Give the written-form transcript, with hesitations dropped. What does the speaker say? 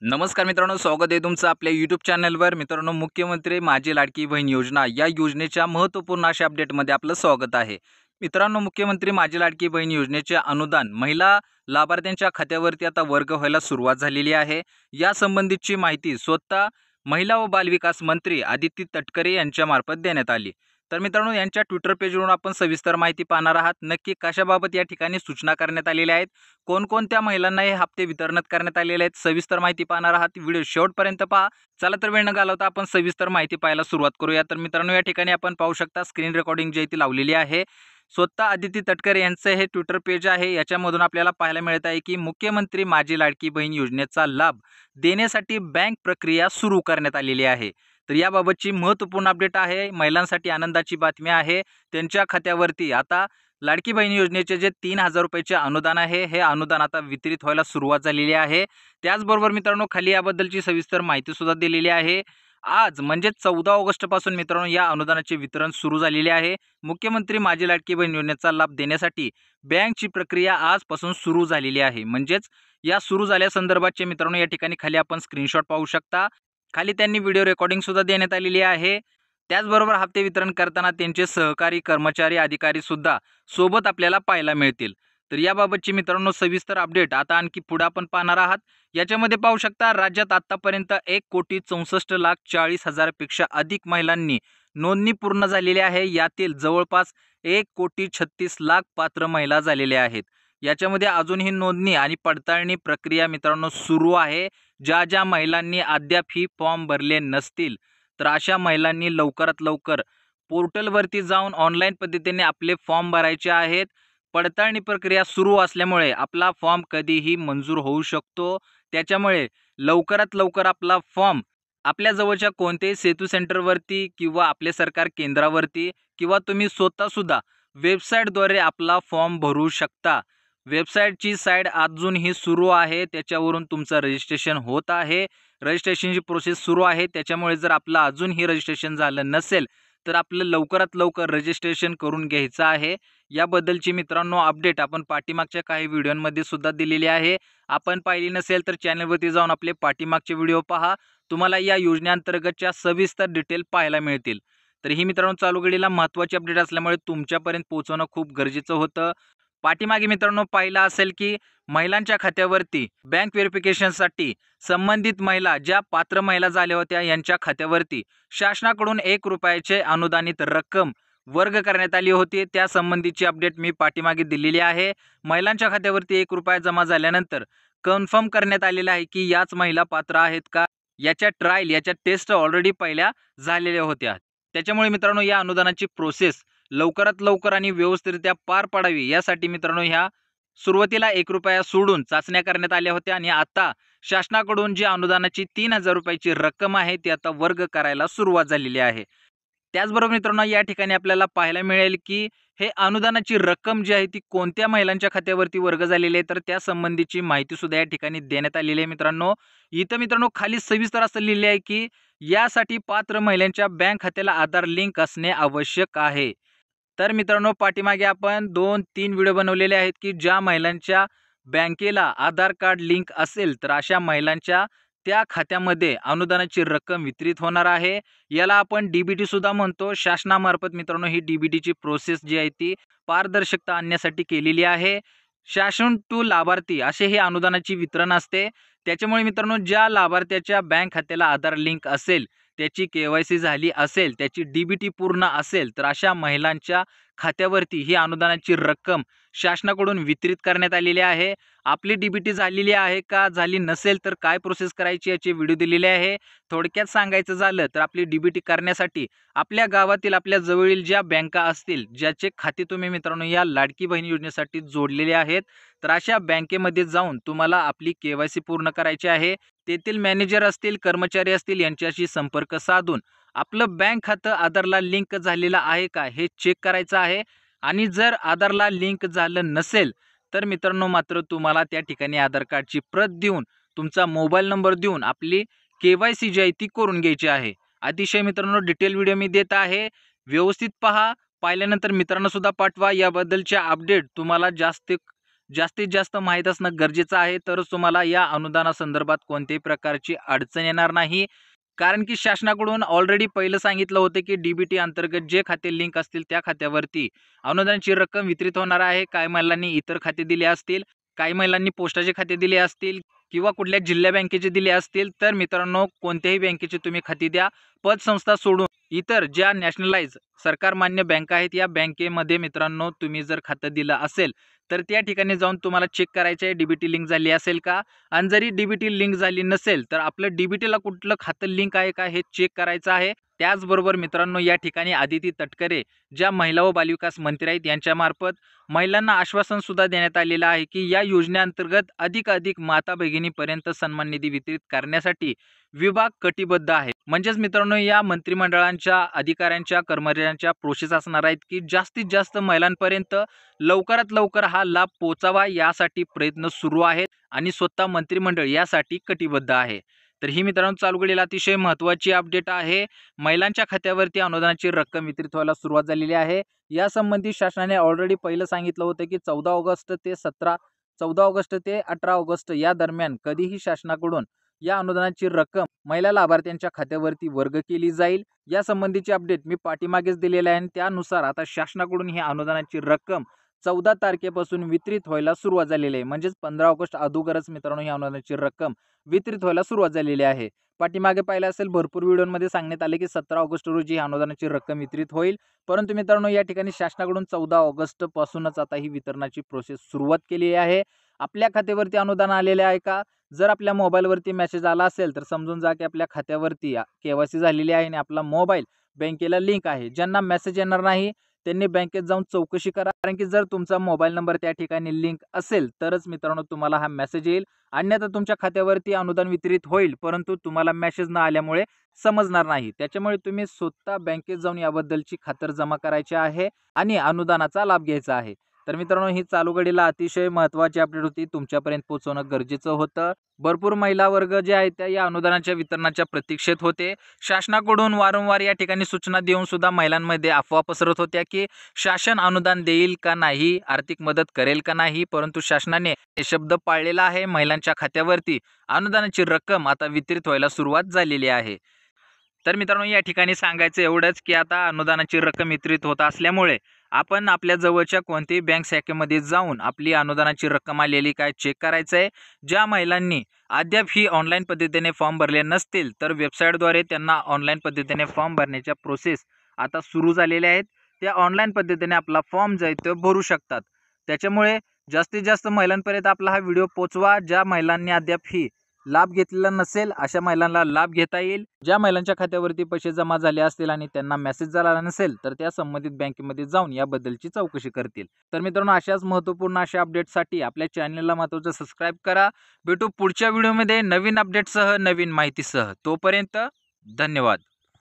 नमस्कार मित्रांनो, स्वागत आहे तुमचं आपल्या यूट्यूब चॅनलवर. मित्रांनो, मुख्यमंत्री माझी लाडकी बहीण योजना या योजनेच्या महत्त्वपूर्ण अशा अपडेटमध्ये आपलं स्वागत आहे. मित्रांनो, मुख्यमंत्री माझी लाडकी बहीण योजनेचे अनुदान महिला लाभार्थ्यांच्या खात्यावरती आता वर्ग व्हायला सुरुवात झालेली आहे. या संबंधीची माहिती स्वतः महिला व बालविकास मंत्री आदिती तटकरे यांच्या मार्फत देण्यात आली. तर मित्रांनो, यांच्या ट्विटर पेजवरून आपण सविस्तर माहिती पाहणार आहात. नक्की कशाबाबत या ठिकाणी सूचना करण्यात आलेल्या आहेत, कोणकोणत्या महिलांना हे हप्ते वितरणात करण्यात आलेले आहेत, सविस्तर माहिती पाहणार आहात. व्हिडिओ शेवटपर्यंत पहा. चला तर वेळ न घालवता आपण सविस्तर माहिती पाहायला सुरुवात करूया. तर मित्रांनो, या ठिकाणी आपण पाहू शकता स्क्रीन रेकॉर्डिंग जी आहे ती लावलेली आहे. स्वतः आदिती तटकरे यांचं हे ट्विटर पेज आहे. याच्यामधून आपल्याला पाहायला मिळत आहे की मुख्यमंत्री माझी लाडकी बहीण योजनेचा लाभ देण्यासाठी बँक प्रक्रिया सुरू करण्यात आलेली आहे. तर याबाबतची महत्त्वपूर्ण अपडेट आहे. महिलांसाठी आनंदाची बातमी आहे. त्यांच्या खात्यावरती आता लाडकी बहीण योजनेचे जे 3,000 रुपयाचे अनुदान आहे, हे अनुदान आता वितरित व्हायला सुरुवात झालेली आहे. त्याचबरोबर मित्रांनो, खाली याबद्दलची सविस्तर माहिती सुद्धा दिलेली आहे. आज म्हणजे 14 ऑगस्टपासून मित्रांनो या अनुदानाचे वितरण सुरू झालेले आहे. मुख्यमंत्री माझी लाडकी बहीण योजनेचा लाभ देण्यासाठी बँकची प्रक्रिया आजपासून सुरू झालेली आहे. म्हणजेच या सुरू झाल्यासंदर्भातचे मित्रांनो या ठिकाणी खाली आपण स्क्रीनशॉट पाहू शकता. खाली त्यांनी व्हिडिओ रेकॉर्डिंग सुद्धा देण्यात आलेली आहे. त्याचबरोबर हप्ते वितरण करताना त्यांचे सहकारी कर्मचारी अधिकारी सुद्धा सोबत आपल्याला पाहायला मिळतील. तर याबाबतची मित्रांनो सविस्तर अपडेट आता आणखी पुढे आपण पाहणार आहात. याच्यामध्ये पाहू शकता राज्यात आतापर्यंत 1,64,40,000 पेक्षा अधिक महिलांनी नोंदणी पूर्ण झालेली आहे. यातील जवळपास 1,36,00,000 पात्र महिला झालेल्या आहेत. याच्यामध्ये अजूनही नोंदणी आणि पडताळणी प्रक्रिया मित्रांनो सुरू आहे. ज्या महिलांनी अद्याप ही फॉर्म भरले नसतील तर अशा महिलांनी लवकरात लवकर पोर्टलवरती जाऊन ऑनलाईन पद्धतीने आपले फॉर्म भरायचे आहेत. पडताळणी प्रक्रिया सुरू असल्यामुळे आपला फॉर्म कधीही मंजूर होऊ शकतो. त्याच्यामुळे लवकरात लवकर आपला फॉर्म आपल्या जवळच्या कोणत्याही सेतू सेंटरवरती किंवा आपले सरकार केंद्रावरती किंवा तुम्ही स्वतःसुद्धा वेबसाईटद्वारे आपला फॉर्म भरू शकता. वेबसाईटची साईट अजूनही सुरू आहे. त्याच्यावरून तुमचं रजिस्ट्रेशन होत आहे. रजिस्ट्रेशनची प्रोसेस सुरू आहे. त्याच्यामुळे जर आपलं अजूनही रजिस्ट्रेशन झालं नसेल तर आपलं लवकरात लवकर रजिस्ट्रेशन करून घ्यायचं आहे. याबद्दलची मित्रांनो अपडेट आपण पाठीमागच्या काही व्हिडिओमध्ये सुद्धा दिलेली आहे. आपण पाहिली नसेल तर चॅनलवरती जाऊन आपले पाठीमागचे व्हिडिओ पहा. तुम्हाला या योजनेअंतर्गतच्या सविस्तर डिटेल पाहायला मिळतील. तर ही मित्रांनो चालू घडीला महत्त्वाची अपडेट असल्यामुळे तुमच्यापर्यंत पोहोचवणं खूप गरजेचं होतं. पाठीमागे मित्रांनो पाहिलं असेल की महिलांच्या खात्यावरती बँक व्हेरिफिकेशनसाठी संबंधित महिला ज्या पात्र महिला झाल्या होत्या यांच्या खात्यावरती शासनाकडून 1 रुपयाचे अनुदानित रक्कम वर्ग करण्यात आली होती. त्या संबंधीची अपडेट मी पाठीमागे दिलेली आहे. महिलांच्या खात्यावरती 1 रुपया जमा झाल्यानंतर कन्फर्म करण्यात आलेलं आहे की याच महिला पात्र आहेत का, याच्या ट्रायल याच्या टेस्ट ऑलरेडी पहिल्या झालेल्या होत्या. त्याच्यामुळे मित्रांनो या अनुदानाची प्रोसेस लवकरात लवकर आणि व्यवस्थितरित्या पार पाडावी यासाठी मित्रांनो ह्या सुरुवातीला 1 रुपया सोडून चाचण्या करण्यात आल्या होत्या आणि आता शासनाकडून जी अनुदानाची 3,000 रुपयाची रक्कम आहे ती आता वर्ग करायला सुरुवात झालेली आहे. त्याचबरोबर मित्रांनो या ठिकाणी आपल्याला पाहायला मिळेल की हे अनुदानाची रक्कम जी आहे ती कोणत्या महिलांच्या खात्यावरती वर्ग झालेली आहे तर त्या संबंधीची माहिती सुद्धा या ठिकाणी देण्यात आलेली आहे. मित्रांनो खाली सविस्तर असं लिहिले आहे की यासाठी पात्र महिलांच्या बँक खात्याला आधार लिंक असणे आवश्यक आहे. तर मित्रांनो पाठीमागे आपण 2-3 व्हिडिओ बनवलेले आहेत की ज्या महिलांच्या बँकेला आधार कार्ड लिंक असेल तर अशा महिलांच्या त्या खात्यामध्ये अनुदानाची रक्कम वितरित होणार आहे. याला आपण डीबीटी सुद्धा म्हणतो. शासनामार्फत मित्रांनो ही डीबीटीची प्रोसेस जी आहे ती पारदर्शकता आणण्यासाठी केलेली आहे. शासन टू लाभार्थी असे हे अनुदानाची वितरण असते. त्याच्यामुळे मित्रांनो ज्या लाभार्थ्याच्या बँक खात्याला आधार लिंक असेल, त्याची केवायसी झाली असेल, त्याची डीबीटी पूर्ण असेल तर अशा महिलांच्या खात्यावरती ही अनुदानाची रक्कम शासनाकडून वितरित करण्यात आलेली आहे. आपली डीबीटी झालेली आहे का, झाली नसेल तर काय प्रोसेस करायची याचे व्हिडिओ दिलेले आहे. थोडक्यात सांगायचं झालं तर आपली डीबीटी करण्यासाठी आपल्या गावातील आपल्या जवळील ज्या बँका असतील ज्याचे खाते तुम्ही मित्रांनो या लाडकी बहीण योजनेसाठी जोडलेले आहेत तर अशा बँकेमध्ये जाऊन तुम्हाला आपली केवायसी पूर्ण करायची आहे. तेथील मॅनेजर असतील, कर्मचारी असतील यांच्याशी संपर्क साधून आपलं बँक खातं आधारला लिंक झालेलं आहे का हे चेक करायचं आहे. आणि जर आधारला लिंक झालं नसेल तर मित्रांनो मात्र तुम्हाला त्या ठिकाणी आधार कार्डची प्रत देऊन तुमचा मोबाईल नंबर देऊन आपली केवायसी जी आहे ती करून घ्यायची आहे. अतिशय मित्रांनो डिटेल व्हिडिओ मी देत आहे. व्यवस्थित पहा. पाहिल्यानंतर मित्रांना सुद्धा पाठवा. याबद्दलच्या अपडेट तुम्हाला जास्तीत जास्त माहीत असणं गरजेचं आहे, तरच तुम्हाला या अनुदानासंदर्भात कोणत्याही प्रकारची अडचण येणार नाही. कारण की शासनाकडून ऑलरेडी पहिलं सांगितलं होतं की डी-बी-टी अंतर्गत जे खाते लिंक असतील त्या खात्यावरती अनुदानाची रक्कम वितरित होणार आहे. काही महिलांनी इतर खाते दिले असतील, काही महिलांनी पोस्टाचे खाते दिले असतील किंवा कुठल्या जिल्हा बँकेचे दिले असतील, तर मित्रांनो कोणत्याही बँकेचे तुम्ही खाते द्या. पतसंस्था सोडून इतर ज्या नॅशनलाइज सरकारमान्य बँका आहेत, या बँकेमध्ये मित्रांनो तुम्ही जर खातं दिलं असेल, तर त्या ठिकाणी जाऊन तुम्हाला चेक करायचं आहे डी-बी-टी लिंक झाली असेल का? आणि जरी डी-बी-टी लिंक झाली नसेल, तर आपलं डी-बी-टीला कुठलं खातं लिंक आहे का हे चेक करायचं आहे. त्याचबरोबर मित्रांनो या ठिकाणी आदिती तटकरे ज्या महिला व बालविकास मंत्री आहेत यांच्यामार्फत महिलांना आश्वासन सुद्धा देण्यात आलेलं आहे की या योजनेअंतर्गत अधिकाधिक माता भगिनीपर्यंत सन्मान निधी वितरित करण्यासाठी विभाग कटिबद्ध आहे. म्हणजेच मित्रांनो या मंत्रिमंडळांच्या अधिकाऱ्यांच्या कर्मचाऱ्यांच्या प्रोसेस असणार आहेत की जास्तीत जास्त महिलांपर्यंत लवकरात लवकर हा लाभ पोहोचावा, यासाठी प्रयत्न सुरू आहेत आणि स्वतः मंत्रिमंडळ यासाठी कटिबद्ध आहे. तर ही मित्रांनो चालू घडील अतिशय महत्त्वाची अपडेट आहे. महिलांच्या खात्यावरती अनुदानाची रक्कम वितरित व्हायला सुरुवात झालेली आहे. यासंबंधी शासनाने ऑलरेडी पहिलं सांगितलं होतं की 14 ऑगस्ट ते 18 ऑगस्ट या दरम्यान कधीही शासनाकडून या अनुदानाची रक्कम महिला लाभार्थ्यांच्या खात्यावरती वर्ग केली जाईल. या संबंधीची अपडेट मी पाठीमागेच दिलेली आहे आणि त्यानुसार आता शासनाकडून ही अनुदानाची रक्कम 14 तारखेपासून वितरित व्हायला सुरुवात झालेली आहे. म्हणजेच 15 ऑगस्ट अगोदरच मित्रांनो ही अनुदानाची रक्कम वितरित व्हायला सुरुवात झालेली आहे. पाठीमागे पाहिलं असेल भरपूर व्हिडिओमध्ये सांगण्यात आले की 17 ऑगस्ट रोजी अनुदानाची रक्कम वितरित होईल. परंतु मित्रांनो या ठिकाणी शासनाकडून 14 ऑगस्ट पासूनच आता ही वितरणाची प्रोसेस सुरुवात केली आहे. आपल्या खात्यावरती अनुदान आलेले आहे का? जर आपल्या मोबाईलवरती मेसेज आला असेल तर समजून जा की आपल्या खात्यावरती केवायसी झालेली आहे आणि आपला मोबाईल बँकेला लिंक आहे. ज्यांना मेसेज येणार नाही त्यांनी बँकेत जाऊन चौकशी करा, कारण की जर तुमचा मोबाईल नंबर त्या ठिकाणी लिंक असेल तरच मित्रांनो तुम्हाला हा मेसेज येईल. अन्यथा तुमच्या खात्यावरती अनुदान वितरित होईल, परंतु तुम्हाला मेसेज न आल्यामुळे समजणार नाही. त्याच्यामुळे तुम्ही स्वतः बँकेत जाऊन याबद्दलची खातरजमा करायची आहे आणि अनुदानाचा लाभ घ्यायचा आहे. तर मित्रांनो ही चालू घडीला अतिशय महत्त्वाची अपडेट होती, तुमच्यापर्यंत पोहोचवणं गरजेचं होतं. भरपूर महिला वर्ग जे आहेत त्या या अनुदानाच्या वितरणाच्या प्रतीक्षेत होते. शासनाकडून वारंवार या ठिकाणी सूचना देऊन सुद्धा महिलांमध्ये अफवा पसरत होत्या की शासन अनुदान देईल का नाही, आर्थिक मदत करेल का नाही, परंतु शासनाने हे शब्द पाळलेला आहे. महिलांच्या खात्यावरती अनुदानाची रक्कम आता वितरित व्हायला सुरुवात झालेली आहे. तर मित्रांनो या ठिकाणी सांगायचं एवढंच की आता अनुदानाची रक्कम वितरित होत असल्यामुळे आपण आपल्या जवळच्या कोणत्याही बँक शाखेमध्ये जाऊन आपली अनुदानाची रक्कम आलेली काय चेक करायचं आहे. ज्या महिलांनी अद्याप ही ऑनलाईन पद्धतीने फॉर्म भरले नसतील तर वेबसाईटद्वारे त्यांना ऑनलाईन पद्धतीने फॉर्म भरण्याच्या प्रोसेस आता सुरू झालेल्या आहेत. त्या ऑनलाईन पद्धतीने आपला फॉर्म जो आहे तो भरू शकतात. त्याच्यामुळे जास्तीत जास्त महिलांपर्यंत आपला हा व्हिडिओ पोचवा. ज्या महिलांनी अद्याप ही लाभ घेतलेला नसेल अशा महिलांना लाभ घेता येईल. ज्या महिलांच्या खात्यावरती पैसे जमा झाले असतील आणि त्यांना मेसेज झाला नसेल तर त्या संबंधित बँकेमध्ये जाऊन याबद्दलची चौकशी करतील. तर मित्रांनो अशाच महत्त्वपूर्ण अशा अपडेटसाठी आपल्या चॅनलला महत्त्वाचं सबस्क्राईब करा. भेटू पुढच्या व्हिडिओमध्ये नवीन अपडेटसह नवीन माहितीसह. तोपर्यंत धन्यवाद.